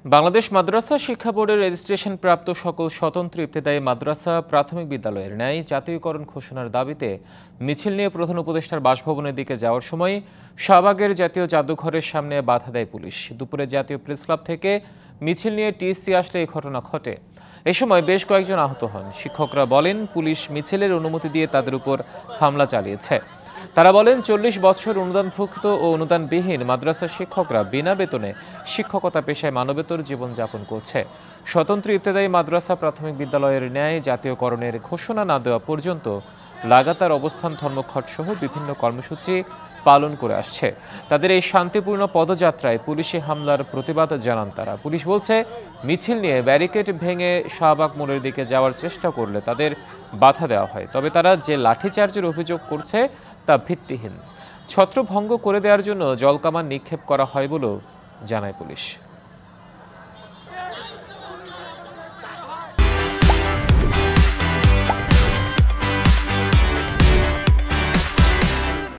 বাংলাদেশ মাদ্রাসা শিক্ষা বোর্ডের রেজিস্ট্রেশন প্রাপ্ত সকল স্বতন্ত্র ইবতেদায়ী মাদ্রাসা প্রাথমিক বিদ্যালয়ের ন্যায় জাতীয়করণ ঘোষণার দাবিতে মিছিল নিয়ে প্রধান উপদেষ্টার বাসভবনের দিকে যাওয়ার সময় শাহবাগের জাতীয় জাদুঘরের সামনে বাধা দেয় পুলিশ। দুপুরে জাতীয় প্রেস ক্লাব থেকে মিছিল নিয়ে টিএসসি আসলে এই ঘটনা ঘটে। এ সময় বেশ কয়েকজন আহত হন। শিক্ষকরা বলেন, পুলিশ মিছিলের অনুমতি দিয়ে তাদের উপর হামলা চালিয়েছে। তারা বলেন, 40 বছর অনুদানভুক্ত ও অনুদানবিহীন মাদ্রাসার শিক্ষকরা বিনা বেতনে শিক্ষকতা পেশায় মানবেতর জীবনযাপন করছে। স্বতন্ত্র ইবতেদায়ী মাদ্রাসা প্রাথমিক বিদ্যালয়ের ন্যায় জাতীয়করণের ঘোষণা না দেওয়া পর্যন্ত লাগাতার অবস্থান ধর্মঘট সহ বিভিন্ন কর্মসূচি পালন করে আসছে। তাদের এই শান্তিপূর্ণ পদযাত্রায় পুলিশি হামলার প্রতিবাদ জানান তারা। পুলিশ বলছে, মিছিল নিয়ে ব্যারিকেড ভেঙে শাহবাগ মোড়ের দিকে যাওয়ার চেষ্টা করলে তাদের বাধা দেওয়া হয়। তবে তারা যে লাঠিচার্জের অভিযোগ করছে তা ভিত্তিহীন। ছত্রভঙ্গ করে দেওয়ার জন্য জলকামান নিক্ষেপ করা হয় বলেও জানায় পুলিশ।